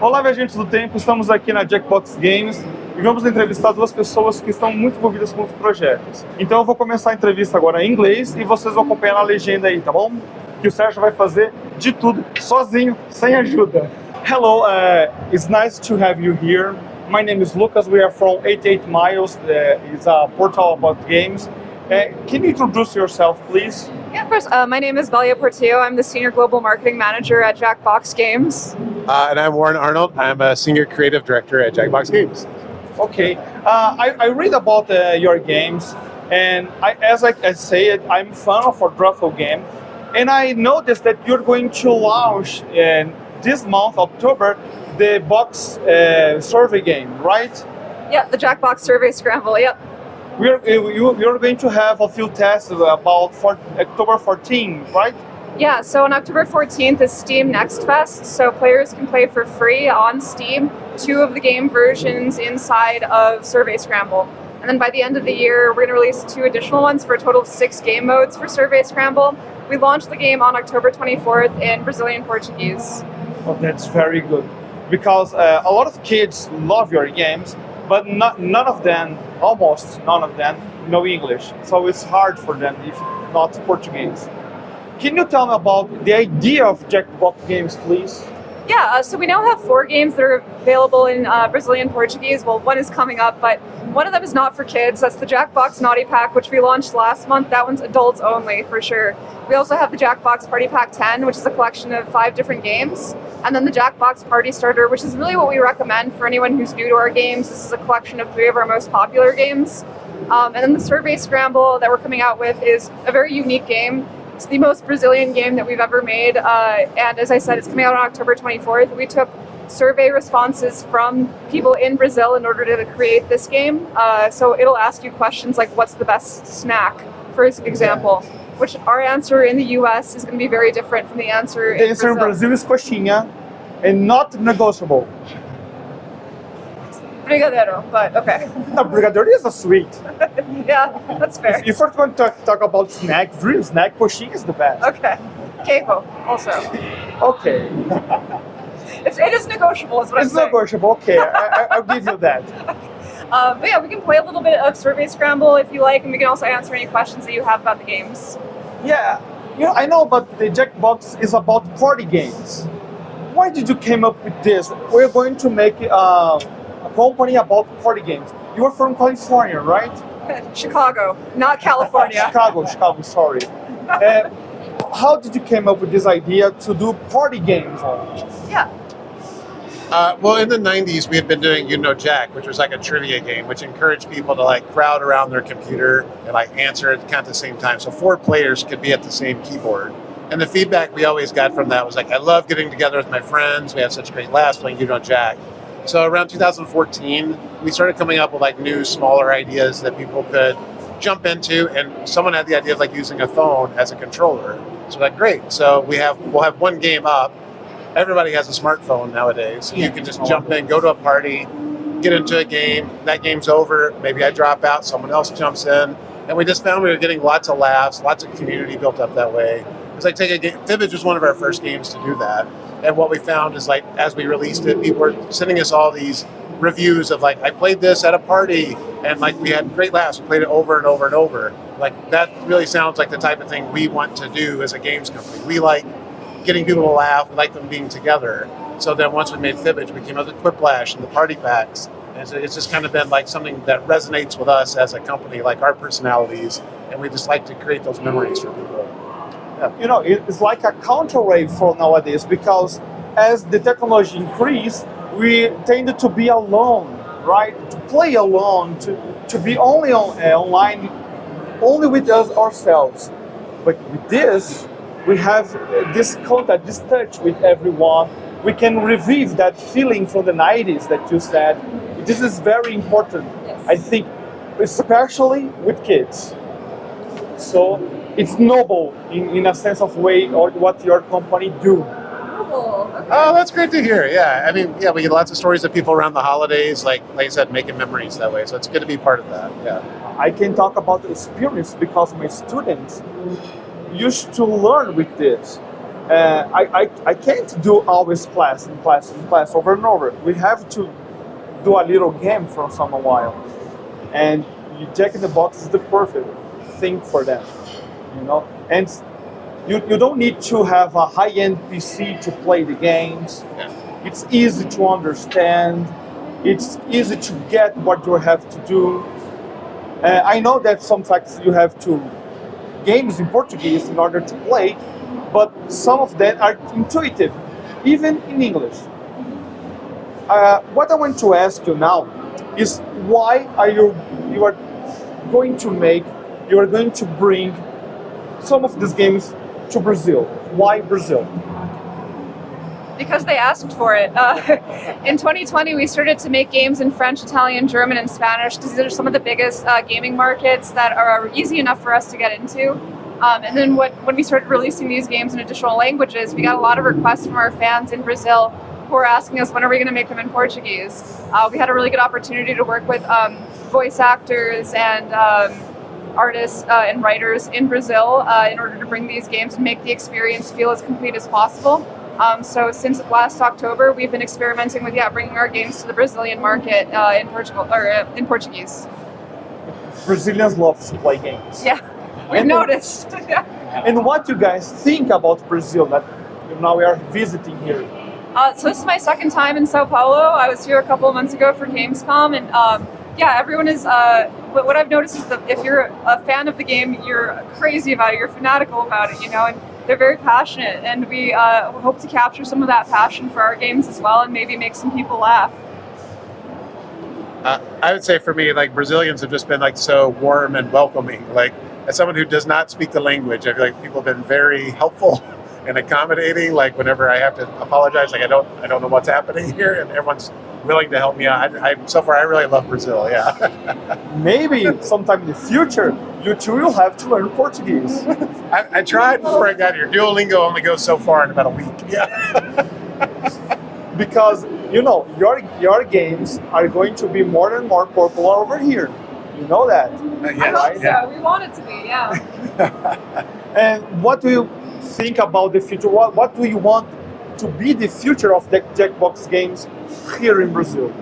Olá, viajantes do tempo, estamos aqui na Jackbox Games e vamos entrevistar duas pessoas que estão muito envolvidas com os projetos. Então eu vou começar a entrevista agora em inglês e vocês vão acompanhar na legenda aí, tá bom? Que o Sérgio vai fazer de tudo, sozinho, sem ajuda. Hello, it's nice to have you here. My name is Lucas, we are from 88 Miles, it's a portal about games. Can you introduce yourself, please? Yeah, of course. My name is Belia Portillo. I'm the Senior Global Marketing Manager at Jackbox Games. And I'm Warren Arnold. I'm a Senior Creative Director at Jackbox Games. Okay. I read about your games, and as I said, I'm a fan of a Druffle game, and I noticed that you're going to launch this month, October, the box survey game, right? Yeah, the Jackbox Survey Scramble, yep. You're going to have a few tests about October 14, right? Yeah, so on October 14th is Steam Next Fest, so players can play for free on Steam 2 of the game versions inside of Survey Scramble. And then by the end of the year, we're going to release 2 additional ones for a total of 6 game modes for Survey Scramble. We launched the game on October 24th in Brazilian Portuguese. Oh, that's very good, because a lot of kids love your games, but none of them, almost none of them, know English. So it's hard for them if not Portuguese. Can you tell me about the idea of Jackbox Games, please? Yeah, so we now have 4 games that are available in Brazilian Portuguese. Well, one is coming up, but one of them is not for kids. That's the Jackbox Naughty Pack, which we launched last month. That one's adults only, for sure. We also have the Jackbox Party Pack 10, which is a collection of 5 different games. And then the Jackbox Party Starter, which is really what we recommend for anyone who's new to our games. This is a collection of 3 of our most popular games. And then the Survey Scramble that we're coming out with is a very unique game. It's the most Brazilian game that we've ever made, and as I said, it's coming out on October 24th. We took survey responses from people in Brazil in order to create this game. So it'll ask you questions like, what's the best snack, for example, which our answer in the US is going to be very different from the answer in Brazil. The answer in Brazil is coxinha, and not negotiable. Brigadeiro, but okay. No, brigadeiro is a sweet. Yeah, that's fair. If we're going to talk about snack, real snack, coxinha is the best. Okay. Queijo, also. Okay. It is negotiable, is what I'm It's saying. negotiable, okay, I'll give you that. But yeah, we can play a little bit of Survey Scramble if you like, and we can also answer any questions that you have about the games. Yeah, you know, I know, but the Jackbox is about party games. Why did you came up with this? We're going to make a company about party games. You are from California, right? Chicago, not California. Chicago, sorry. How did you came up with this idea to do party games only? Yeah. Well, in the 90s, we had been doing You Know Jack, which was like a trivia game, which encouraged people to like crowd around their computer and like answer at kind of the same time. So 4 players could be at the same keyboard. And the feedback we always got from that was like, I love getting together with my friends. We had such great laughs playing You Know Jack. So around 2014, we started coming up with like new, smaller ideas that people could jump into, and someone had the idea of like using a phone as a controller. So like, great. So we'll have one game up. Everybody has a smartphone nowadays. So you can just jump in, go to a party, get into a game. That game's over. Maybe I drop out, someone else jumps in. And we just found we were getting lots of laughs, lots of community built up that way. It's like take a game. Fibbage was one of our first games to do that. And what we found is like, as we released it, people were sending us all these reviews of like, I played this at a party and like we had great laughs. We played it over and over and over. Like that really sounds like the type of thing we want to do as a games company. We like getting people to laugh. We like them being together. So then once we made Fibbage, we came up with Quiplash and the party packs. And so it's just kind of been like something that resonates with us as a company, like our personalities. And we just like to create those memories for people. You know, it's like a counter-wave for nowadays, because as the technology increase, we tended to be alone, right? To play alone, to be only online, only with us ourselves. But with this, we have this contact, this touch with everyone. We can revive that feeling from the 90s that you said. This is very important, Yes. I think, especially with kids. So it's noble in a sense of way, or what your company do. Cool. Okay. Oh, that's great to hear. Yeah, I mean, yeah, we get lots of stories of people around the holidays, like I said, making memories that way. So it's good to be part of that. Yeah. I can talk about the experience because my students used to learn with this. I can't do always class over and over. We have to do a little game for some while, and Jack in the Box is the perfect thing for that, you know. And you don't need to have a high-end PC to play the games. Yeah. It's easy to understand. It's easy to get what you have to do. I know that sometimes you have to games in Portuguese in order to play, but some of them are intuitive, even in English. What I want to ask you now is why are you are going to bring some of these games to Brazil? Why Brazil? Because they asked for it. In 2020, we started to make games in French, Italian, German, and Spanish. These are some of the biggest gaming markets that are easy enough for us to get into. And then when we started releasing these games in additional languages, we got a lot of requests from our fans in Brazil who are asking us, when are we going to make them in Portuguese? We had a really good opportunity to work with voice actors and artists and writers in Brazil in order to bring these games and make the experience feel as complete as possible. So since last October, we've been experimenting with bringing our games to the Brazilian market in Portugal or in Portuguese. Brazilians love to play games. Yeah, we've noticed. And what do you guys think about Brazil that now we are visiting here? So this is my second time in Sao Paulo. I was here a couple of months ago for Gamescom, and everyone is. What I've noticed is that if you're a fan of the game, you're crazy about it. You're fanatical about it, you know, and they're very passionate. And we hope to capture some of that passion for our games as well, and maybe make some people laugh. I would say for me, like, Brazilians have just been like so warm and welcoming. Like, as someone who does not speak the language, I feel like people have been very helpful and accommodating. Like, whenever I have to apologize, like I don't know what's happening here, and everyone's willing to help me out. So far, I really love Brazil. Yeah. Maybe sometime in the future, you two will have to learn Portuguese. I tried before I got here. Duolingo only goes so far in about a week. Yeah. Because you know your games are going to be more and more popular over here. You know that. Yes, I hope so. Yeah. We want it to be. Yeah. And what do you think about the future? What do you want to be the future of the Jackbox games here in Brazil?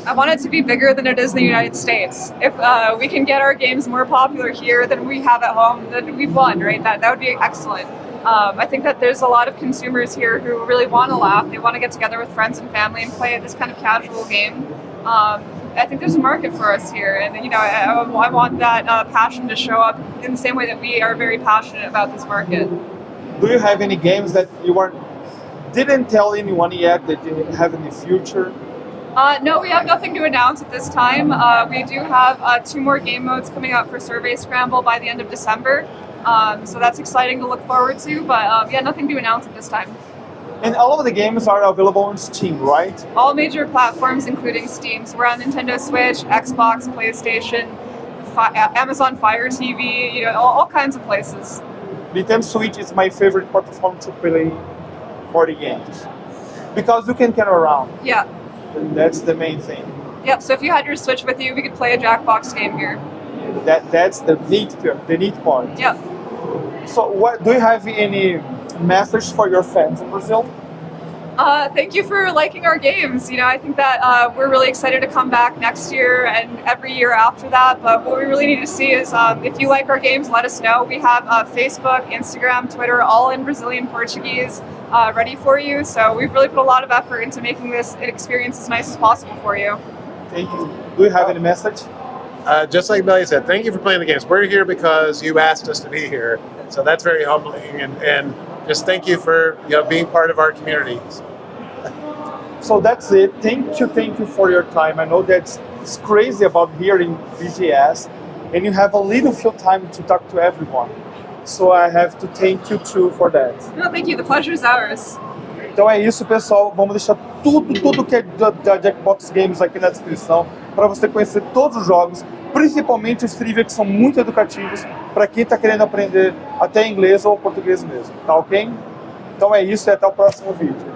I want it to be bigger than it is in the United States. If we can get our games more popular here than we have at home, then we've won, right? That would be excellent. I think that there's a lot of consumers here who really want to laugh. They want to get together with friends and family and play this kind of casual game. I think there's a market for us here, and you know, I want that passion to show up in the same way that we are very passionate about this market. Do you have any games that you didn't tell anyone yet that you have in the future? No, we have nothing to announce at this time. We do have 2 more game modes coming out for Survey Scramble by the end of December. So that's exciting to look forward to, but nothing to announce at this time. And all of the games are available on Steam, right? All major platforms, including Steam. So we're on Nintendo Switch, Xbox, PlayStation, Amazon Fire TV, you know, all kinds of places. Nintendo Switch is my favorite platform to play party games because you can get around. Yeah. And that's the main thing. Yep. So if you had your Switch with you, we could play a Jackbox game here. That's the neat part. Yep. So, do you have any message for your fans in Brazil? Thank you for liking our games. You know, I think that we're really excited to come back next year and every year after that. But what we really need to see is if you like our games, let us know. We have Facebook, Instagram, Twitter, all in Brazilian Portuguese ready for you. So we've really put a lot of effort into making this experience as nice as possible for you. Thank you. Do you have any message? Just like Belia said, thank you for playing the games. We're here because you asked us to be here. So that's very humbling, and just thank you for being part of our community. So that's it. Thank you for your time. I know it's crazy about here in BGS, and you have a little few time to talk to everyone. So I have to thank you too for that. No, thank you. The pleasure is ours. Então é isso, pessoal. Vamos deixar tudo que é da Jackbox Games aqui na descrição para você conhecer todos os jogos, principalmente os trivia que são muito educativos para quem está querendo aprender até inglês ou português mesmo. Tá ok? Então é isso e até o próximo vídeo.